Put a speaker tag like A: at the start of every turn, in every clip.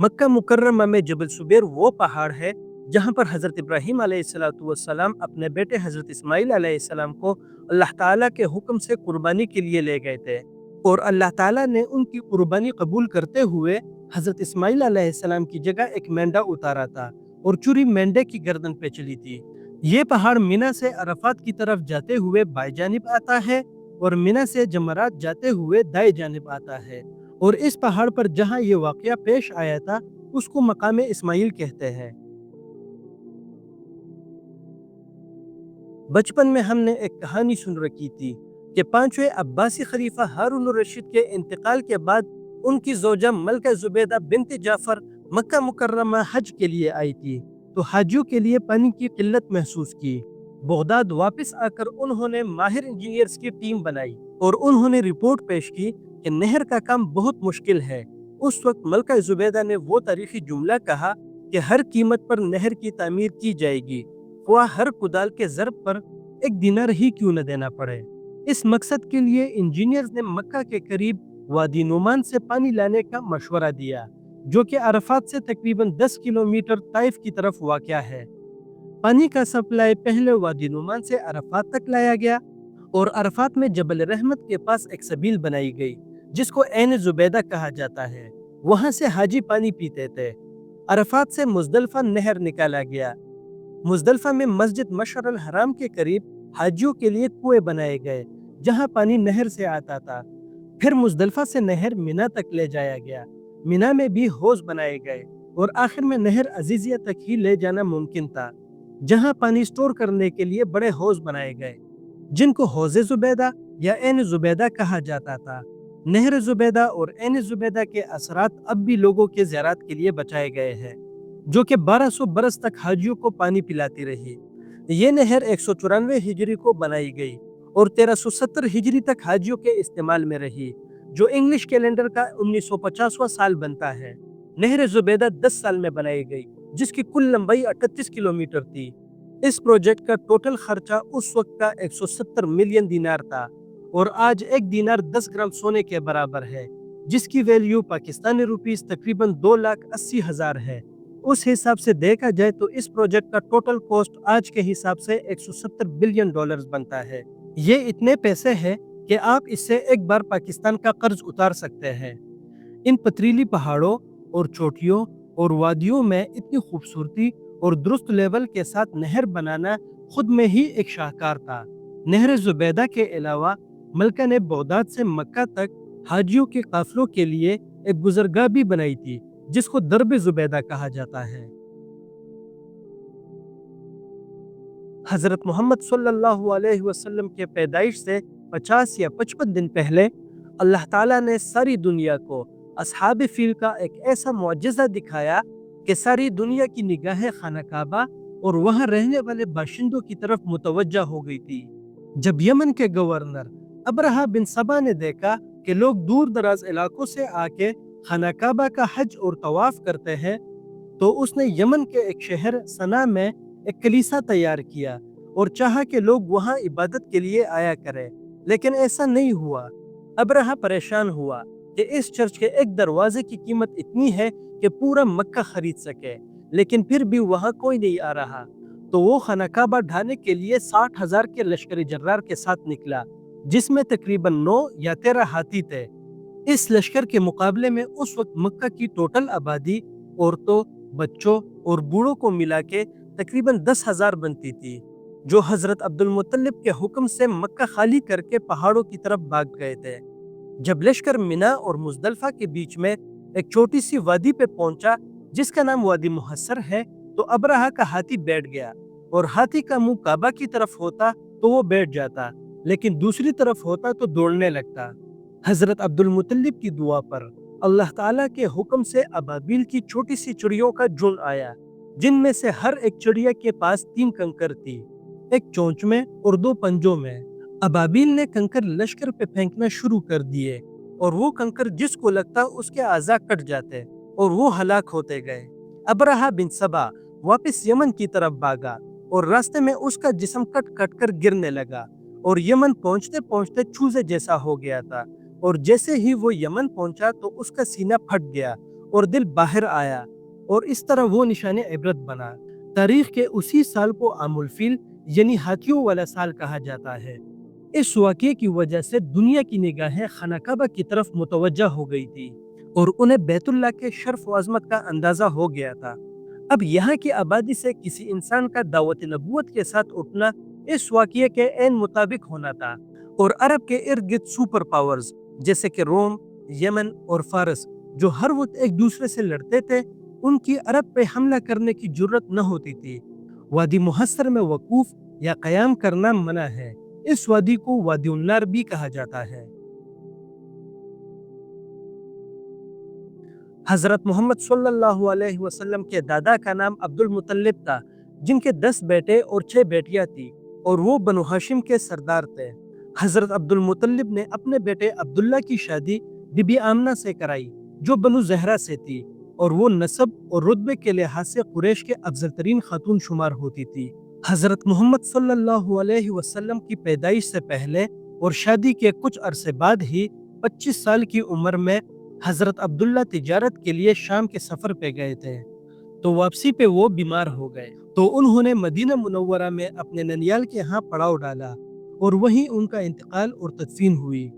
A: मक्का मुकर्रमा में जबल सुबैर वो पहाड़ है जहाँ पर हज़रत इब्राहीम अलैहिस्सलाम अपने बेटे हज़रत इस्माइल अलैहिस्सलाम को अल्लाह ताला के हुक्म से कुर्बानी के लिए ले गए थे, और अल्लाह ताला ने उनकी कुर्बानी कबूल करते हुए हज़रत इस्माइल अलैहिस्सलाम की जगह एक मेंढा उतारा था और चुरी मेंढे की गर्दन पे चली थी। ये पहाड़ मिना से अरफात की तरफ जाते हुए बाएं जानिब आता है और मिना से जमरात जाते हुए दाएं जानिब आता है, और इस पहाड़ पर जहाँ ये वाकया पेश आया था उसको मकाम इस्माइल कहते हैं। बचपन में हमने एक कहानी सुन रखी थी कि पांचवें अब्बासी खलीफा हारून रशीद के इंतकाल के बाद उनकी जोजा मलका जुबैदा बिनते जाफर मक्का मुकर्रमा हज के लिए आई थी, तो हाजियों के लिए पानी की किल्लत महसूस की। बगदाद वापस आकर उन्होंने माहिर इंजीनियर्स की टीम बनाई और उन्होंने रिपोर्ट पेश की कि नहर का काम बहुत मुश्किल है। उस वक्त मलका जुबैदा ने वो तारीखी जुमला कहा कि हर कीमत पर नहर की तामीर की जाएगी, वह हर कुदाल के ज़रब पर एक दिनार ही क्यों न देना पड़े। इस मकसद के लिए इंजीनियर्स ने मक्का के करीब वादी नुमान से पानी लाने का मशवरा दिया, जो कि अरफात से तकरीबन 10 किलोमीटर ताइफ की तरफ वाक़या है। पानी का सप्लाई पहले वादी नुमान से अरफात तक लाया गया और अरफात में जबल रहमत के पास एक सबील बनाई गई जिसको ऐन जुबैदा कहा जाता है। वहां से हाजी पानी पीते थे। अरफात से मुजदलफा नहर निकाला गया। मुजदलफा में मस्जिद मशअर अल हराम के करीब हाजियों के लिए कुएं बनाए गए जहां पानी नहर से आता था। फिर मुजदलफा से नहर मिना तक ले जाया गया। मिना में भी हौज बनाए गए और आखिर में नहर अजीजिया तक ही ले जाना मुमकिन था, जहां पानी स्टोर करने के लिए बड़े हौज बनाए गए जिनको हौज़े जुबैदा या ऐन जुबैदा कहा जाता था। नहर जुबैदा और ऐन जुबैदा के असरात अब भी लोगों के ज़ियारत के लिए बचाए गए हैं, जो कि 1200 बरस तक हाजियों को पानी पिलाती रही। ये नहर 194 हिजरी को बनाई गई और 1370 हिजरी तक हाजियों के इस्तेमाल में रही, जो इंग्लिश कैलेंडर का 1950वां साल बनता है। नहर जुबैदा 10 साल में बनाई गई, जिसकी कुल लंबाई 38 किलोमीटर थी। इस प्रोजेक्ट का टोटल खर्चा उस वक्त का 170 मिलियन दिनार था और आज एक दिनार 10 ग्राम सोने के बराबर है, जिसकी वैल्यू पाकिस्तानी रुपीस तकरीबन 2,80,000 है। उस हिसाब से देखा जाए तो इस प्रोजेक्ट का टोटल कॉस्ट आज के हिसाब से 170 बिलियन डॉलर्स बनता है। ये इतने पैसे हैं कि आप इससे एक बार पाकिस्तान का कर्ज उतार सकते हैं। इन पथरीली पहाड़ों और चोटियों और वादियों में इतनी खूबसूरती और दुरुस्त लेवल के साथ नहर बनाना खुद में ही एक शाहकार था। नहर जुबैदा के अलावा मलका ने बगदाद से मक्का तक हाजियों के काफिलों के लिए एक गुजरगाह भी बनाई थी, जिसको दरब जुबैदा कहा जाता है। हजरत मोहम्मद सल्लल्लाहु अलैहि वसल्लम के पैदाइश से 50 या 55 दिन पहले अल्लाह ताला ने सारी दुनिया को असहाब फील का एक ऐसा मुअज्जिज़ा दिखाया कि सारी दुनिया की निगाहें खाना काबा और वहां रहने वाले बाशिंदों की तरफ मुतवज्जा हो गई थी। जब यमन के गवर्नर अबरहा बिन सबा ने देखा कि लोग दूर दराज इलाकों से आके खाना काबा का हज और तवाफ करते हैं, तो उसने यमन के एक शहर सना में एक कलीसा तैयार किया और चाहा कि लोग वहां इबादत के लिए आया करें, लेकिन ऐसा नहीं हुआ। अबरहा परेशान हुआ कि इस चर्च के एक दरवाजे की कीमत इतनी है कि पूरा मक्का खरीद सके, लेकिन फिर भी वहां कोई नहीं आ रहा। तो वो खाना काबा ढाने के लिए 60,000 के लश्करी जर्रार के साथ निकला, जिसमें तकरीबन 9 या 13 हाथी थे। इस लश्कर के मुकाबले में उस वक्त मक्का की टोटल आबादी औरतों, बच्चों और बूढ़ों को मिला के तकरीबन 10,000 बनती थी, जो हजरत अब्दुल मुत्तलिब के हुक्म से मक्का खाली करके पहाड़ों की तरफ भाग गए थे। जब लश्कर मिना और मुजदलफा के बीच में एक छोटी सी वादी पे पहुंचा, जिसका नाम वादी मुहस्सर है, तो अबरहा का हाथी बैठ गया और हाथी का मुंह काबा की तरफ होता तो वो बैठ जाता, लेकिन दूसरी तरफ होता तो दौड़ने लगता। हजरत अब्दुल मुत्तलिब की दुआ पर अल्लाह ताला के हुक्म से अबाबील की छोटी सी चिड़ियों का झुंड आया, जिनमें से हर एक चिड़िया के पास 3 कंकर थी, एक चोंच में और 2 पंजों में। अबाबील ने कंकर लश्कर पे फेंकना शुरू कर दिए और वो कंकर जिसको लगता उसके आज़ा कट जाते और वो हलाक होते गए। अबरहा बिन सबा वापस यमन की तरफ भागा और रास्ते में उसका जिस्म कट कट कर गिरने लगा और यमन पहुंचते पहुंचते चूजे जैसा हो गया था, और जैसे ही वो यमन पहुंचा तो उसका सीना फट गया اور دل باہر آیا، اور اس طرح وہ نشان عبرت بنا۔ تاریخ کے اسی سال کو عام الفیل یعنی ہاتھیوں والا سال کہا جاتا ہے۔ اس واقعے کی وجہ سے دنیا کی نگاہیں خانہ کعبہ کی طرف متوجہ ہو گئی تھی اور انہیں بیت اللہ کے شرف و عظمت کا اندازہ ہو گیا تھا۔ اب یہاں کی آبادی سے کسی انسان کا دعوت نبوت کے ساتھ اٹھنا اس واقعے کے عین مطابق ہونا تھا، اور عرب کے ارد گرد سپر پاورز جیسے کہ روم، یمن اور فارس جو ہر وقت ایک دوسرے سے لڑتے تھے، ان کی عرب پہ حملہ کرنے کی جرت نہ ہوتی تھی۔ وادی محصر میں وقوف یا قیام کرنا منع ہے۔ اس وادی کو وادی النار بھی کہا جاتا ہے۔ حضرت محمد صلی اللہ علیہ وسلم کے دادا کا نام عبد المطلب تھا، جن کے 10 بیٹے اور 6 بیٹیاں تھیں، اور وہ بنو ہاشم کے سردار تھے۔ حضرت عبد المطلب نے اپنے بیٹے عبداللہ کی شادی بی بی آمنہ سے کرائی، جو بنو زہرہ سے تھی، اور وہ نسب اور رتبے کے لحاظ سے قریش کے افضل ترین خاتون شمار ہوتی تھی۔ حضرت محمد صلی اللہ علیہ وسلم کی پیدائش سے پہلے اور شادی کے کچھ عرصے بعد ہی 25 سال کی عمر میں حضرت عبداللہ تجارت کے لیے شام کے سفر پہ گئے تھے، تو واپسی پہ وہ بیمار ہو گئے، تو انہوں نے مدینہ منورہ میں اپنے ننیال کے ہاں پڑاؤ ڈالا، اور وہیں ان کا انتقال اور تدفین ہوئی۔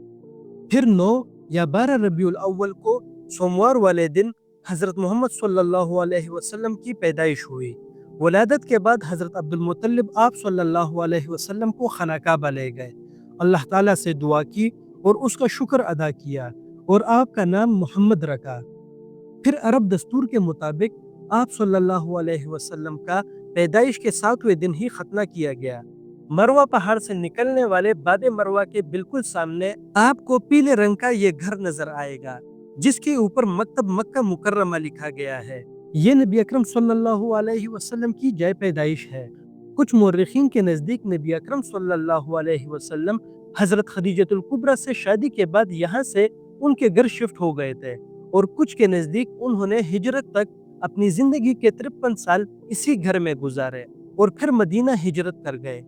A: پھر 9 یا 12 ربیع الاول کو سوموار والے دن حضرت محمد صلی اللہ علیہ وسلم کی پیدائش ہوئی۔ ولادت کے بعد حضرت عبد المطلب آپ صلی اللہ علیہ وسلم کو خانہ کعبہ لے گئے، اللہ تعالیٰ سے دعا کی اور اس کا شکر ادا کیا، اور آپ کا نام محمد رکھا۔ پھر عرب دستور کے مطابق آپ صلی اللہ علیہ وسلم کا پیدائش کے 7ویں دن ہی ختنہ کیا گیا۔ مروہ پہاڑ سے نکلنے والے باد مروہ کے بالکل سامنے آپ کو پیلے رنگ کا یہ گھر نظر آئے گا، جس کے اوپر مکتب مکہ مکرمہ لکھا گیا ہے۔ یہ نبی اکرم صلی اللہ علیہ وسلم کی جائے پیدائش ہے۔ کچھ مورخین کے نزدیک نبی اکرم صلی اللہ علیہ وسلم حضرت خدیجۃ الکبریٰ سے شادی کے بعد یہاں سے ان کے گھر شفٹ ہو گئے تھے، اور کچھ کے نزدیک انہوں نے ہجرت تک اپنی زندگی کے 53 سال اسی گھر میں گزارے اور پھر مدینہ ہجرت کر گئے۔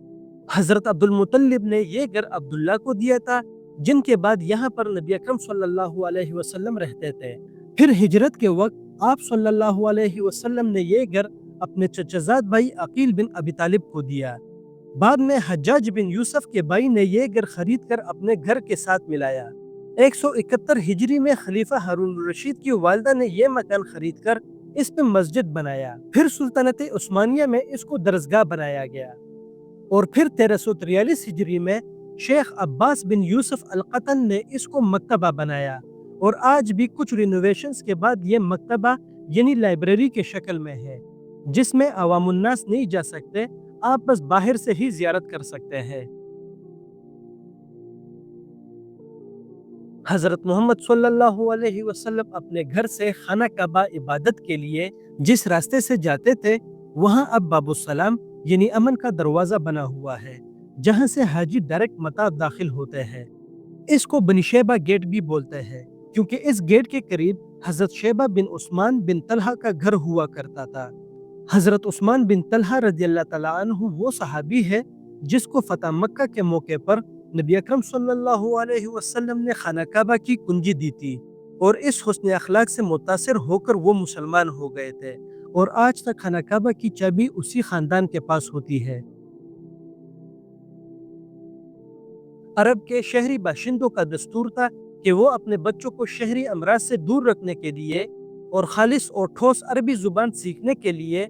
A: حضرت عبد المطلب نے یہ گھر عبداللہ کو دیا تھا، جن کے بعد یہاں پر نبی اکرم صلی اللہ علیہ وسلم رہتے تھے۔ پھر ہجرت کے وقت آپ صلی اللہ علیہ وسلم نے یہ گھر اپنے چچزاد بھائی عقیل بن ابی طالب کو دیا۔ بعد میں حجاج بن یوسف کے بھائی نے یہ گھر خرید کر اپنے گھر کے ساتھ ملایا۔ 171 ہجری میں خلیفہ ہارون الرشید کی والدہ نے یہ مکان خرید کر اس پہ مسجد بنایا۔ پھر سلطنت عثمانیہ میں اس کو درسگاہ بنایا گیا، اور پھر 1343 ہجری میں شیخ عباس بن یوسف القطن نے اس کو مکتبہ بنایا، اور آج بھی کچھ رینوویشنز کے بعد یہ مکتبہ یعنی لائبریری کے شکل میں ہے، جس میں عوام الناس نہیں جا سکتے، آپ بس باہر سے ہی زیارت کر سکتے ہیں۔ حضرت محمد صلی اللہ علیہ وسلم اپنے گھر سے خانہ کعبہ عبادت کے لیے جس راستے سے جاتے تھے، وہاں اب باب السلام یعنی امن کا دروازہ بنا ہوا ہے، جہاں سے حاجی ڈائریکٹ مطاف داخل ہوتے ہیں۔ اس کو بنی شیبہ گیٹ بھی بولتے ہیں، کیونکہ اس گیٹ کے قریب حضرت شیبہ بن عثمان بن طلحہ کا گھر ہوا کرتا تھا۔ حضرت عثمان بن طلحہ رضی اللہ تعالیٰ عنہ وہ صحابی ہے جس کو فتح مکہ کے موقع پر نبی اکرم صلی اللہ علیہ وسلم نے خانہ کعبہ کی کنجی دی تھی، اور اس حسن اخلاق سے متاثر ہو کر وہ مسلمان ہو گئے تھے، اور آج تک خانہ کعبہ کی چابی اسی خاندان کے پاس ہوتی ہے۔ عرب کے شہری باشندوں کا دستور تھا کہ وہ اپنے بچوں کو شہری امراض سے دور رکھنے کے لیے اور خالص اور ٹھوس عربی زبان سیکھنے کے لیے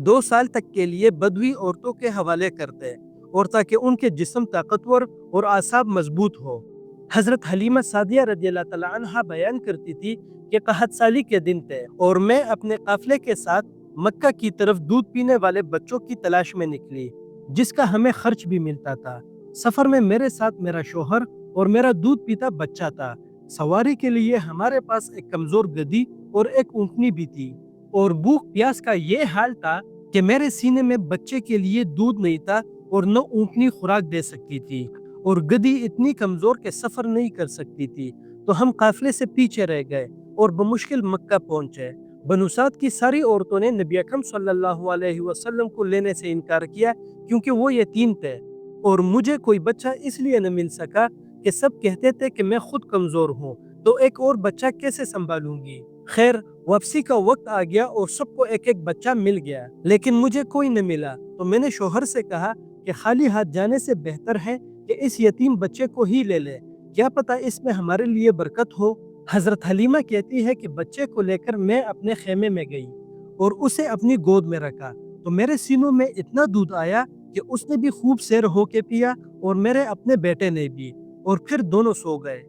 A: 2 سال تک کے لیے بدوی عورتوں کے حوالے کرتے، اور تاکہ ان کے جسم طاقتور اور اعصاب مضبوط ہو۔ حضرت حلیمہ سعدیہ رضی اللہ تعالیٰ عنہا بیان کرتی تھی کہ قحط سالی کے دن تھے، اور میں اپنے قافلے کے ساتھ مکہ کی طرف دودھ پینے والے بچوں کی تلاش میں نکلی، جس کا ہمیں خرچ بھی ملتا تھا۔ سفر میں میرے ساتھ میرا شوہر اور میرا دودھ پیتا بچہ تھا۔ سواری کے لیے ہمارے پاس ایک کمزور گدی اور ایک اونٹنی بھی تھی، اور بھوک پیاس کا یہ حال تھا کہ میرے سینے میں بچے کے لیے دودھ نہیں تھا، اور نہ اونٹنی خوراک دے سکتی تھی، اور گدی اتنی کمزور کہ سفر نہیں کر سکتی تھی، تو ہم قافلے سے پیچھے رہ گئے اور بمشکل مکہ پہنچے۔ بنو سعد کی ساری عورتوں نے نبی اکرم صلی اللہ علیہ وسلم کو لینے سے انکار کیا، کیونکہ وہ یتیم تھے، اور مجھے کوئی بچہ اس لیے نہ مل سکا کہ سب کہتے تھے کہ میں خود کمزور ہوں، تو ایک اور بچہ کیسے سنبھالوں گی۔ खैर वापसी का वक्त आ गया और सबको एक एक बच्चा मिल गया, लेकिन मुझे कोई न मिला। तो मैंने शोहर से कहा कि खाली हाथ जाने से बेहतर है कि इस यतीम बच्चे को ही ले ले, क्या पता इसमें हमारे लिए बरकत हो। हजरत हलीमा कहती है कि बच्चे को लेकर मैं अपने खेमे में गई और उसे अपनी गोद में रखा, तो मेरे सीनों में इतना दूध आया कि उसने भी खूब सैर होके पिया और मेरे अपने बेटे ने भी, और फिर दोनों सो गए।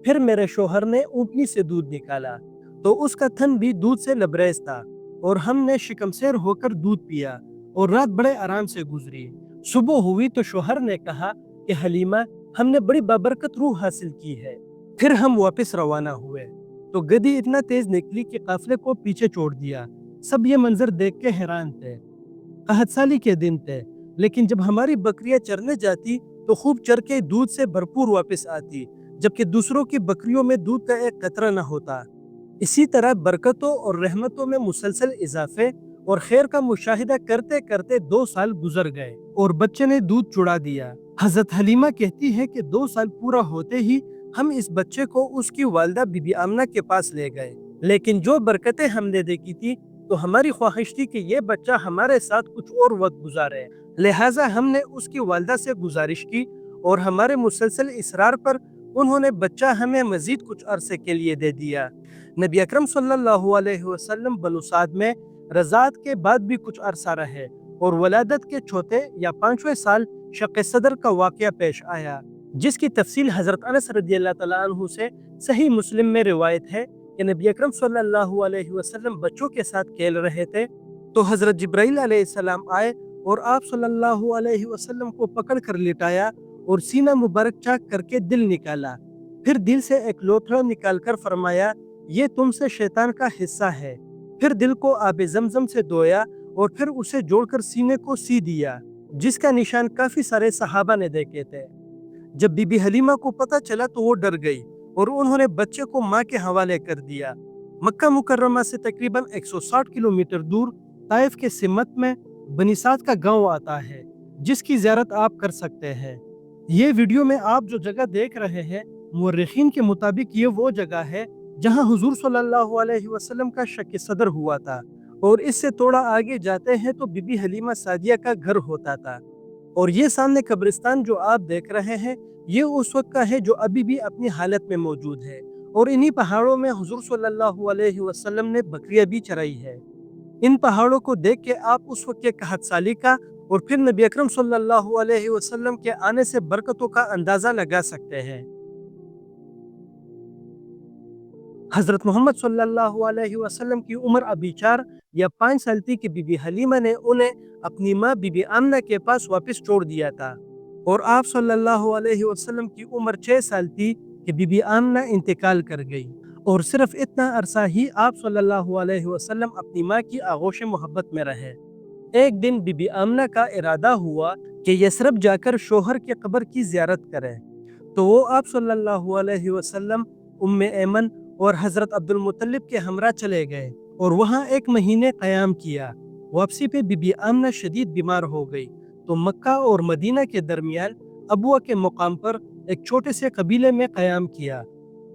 A: फिर मेरे शोहर ने ऊँटनी से दूध निकाला, तो उसका थन भी दूध से लबरेज था, और हमने शिकमसेर होकर दूध पिया और रात बड़े आराम से गुजरी। सुबह हुई तो शोहर ने कहा कि हलीमा, हमने बड़ी बाबरकत रूह हासिल की है। फिर हम वापस रवाना हुए तो गधी इतना तेज निकली कि काफिले को पीछे छोड़ दिया। सब ये मंजर देख के हैरान थे। कहत साली के दिन थे, लेकिन जब हमारी बकरियां चरने जाती तो खूब चर के दूध से भरपूर वापस आती, जबकि दूसरों की बकरियों में दूध का एक कतरा न होता। इसी तरह बरकतों और रहमतों में मुसलसल इजाफे और खैर का मुशाहिदा करते करते 2 साल गुजर गए और बच्चे ने दूध चुड़ा दिया। हजरत हलीमा कहती है कि 2 साल पूरा होते ही हम इस बच्चे को उसकी वालिदा बीबी आमना के पास ले गए, लेकिन जो बरकतें हमने देखी थी तो हमारी ख्वाहिश थी कि ये बच्चा हमारे साथ कुछ और वक्त गुजारे। लिहाजा हमने उसकी वालिदा से गुजारिश की और हमारे मुसलसल इसरार पर उन्होंने बच्चा हमें मजीद कुछ अरसे के लिए दे दिया। नबी अकरम सल्लल्लाहु अलैहि वसल्लम बनु साद में रज़ात के बाद भी कुछ अरसा रहे और वलादत के चौथे या 5वें साल शक़ सदर का वाक़या पेश आया, जिसकी तफसील हज़रत अनस रज़ियल्लाहु तआला अन्हु से सही मुस्लिम में रिवायत है कि नबी अकरम सल्लल्लाहु अलैहि वसल्लम बच्चों के साथ खेल रहे थे तो हज़रत जिब्राइल अलैहिस्सलाम आए और आप सल्लल्लाहु अलैहि वसल्लम को पकड़ कर लिटाया और सीना मुबारक चाक करके दिल निकाला। फिर दिल से एक लोथड़ा निकालकर फरमाया, ये तुमसे शैतान का हिस्सा है। फिर दिल को आबे ज़मज़म से धोया और फिर उसे जोड़कर सीने को सी दिया, जिसका निशान काफी सारे सहाबा ने देखे थे। जब बीबी हलीमा को पता चला तो वो डर गई और उन्होंने बच्चे को माँ के हवाले कर दिया। मक्का मुकर्रमा से तकरीबन 160 किलोमीटर दूर ताइफ के सिमत में बनी साद का गांव आता है, जिसकी ज़ियारत आप कर सकते हैं। ये वीडियो में आप जो जगह देख रहे हैं, मुअर्रिखीन के मुताबिक ये वो जगह है जहां हुजूर सल्लल्लाहु अलैहि वसल्लम का शक़ सदर हुआ था, और इससे थोड़ा आगे जाते हैं तो बीबी हलीमा सादिया का घर होता था। और ये सामने कब्रिस्तान जो आप देख रहे हैं, ये उस वक्त का है जो अभी भी अपनी हालत में मौजूद है, और इन्हीं पहाड़ों में हुजूर सल्लल्लाहु अलैहि वसल्लम ने बकरियां भी चराई है। इन पहाड़ों को देख के आप उस वक्त के कहत साली का और फिर नबी अकरम सल्लल्लाहु अलैहि वसल्लम के आने से बरकतों का अंदाजा लगा सकते हैं। हजरत मोहम्मद सल्लल्लाहु अलैहि वसल्लम की उम्र अभी 4 या 5 साल थी कि बीबी हलीमा ने उन्हें अपनी माँ बीबी आमना के पास वापस छोड़ दिया था, और आप सल्लल्लाहु अलैहि वसल्लम की उम्र 6 साल थी कि बीबी आमना इंतकाल कर गई, और सिर्फ इतना अरसा ही आप सल्लल्लाहु अलैहि वसल्लम अपनी माँ की आगोश मोहब्बत में रहे। एक दिन बीबी आमना का इरादा हुआ कि यसरब जाकर शोहर की कब्र की ज़ियारत करें, तो वो आप सल्लल्लाहु अलैहि वसल्लम, उम्मे ऐमन और हज़रत अब्दुल मुत्तलिब के हमरा चले गए और वहाँ 1 महीने क़याम किया। वापसी पे बीबी आमना शदीद बीमार हो गई, तो मक्का और मदीना के दरमियान अबुआ के मुकाम पर एक छोटे से कबीले में क़याम किया,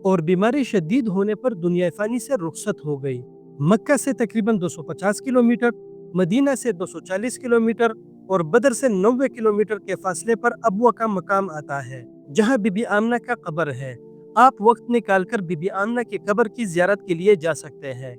A: और बीमारी शदीद होने पर दुनिया फ़ानी से रुखसत हो गई। मक्का से तकरीबन 250 किलोमीटर, मदीना से 240 किलोमीटर और बदर से 90 किलोमीटर के फासले पर अबुआ का मकाम आता है, जहाँ बीबी आमना का कब्र है। आप वक्त निकालकर बीबी आमना की कब्र की ज़ियारत के लिए जा सकते हैं।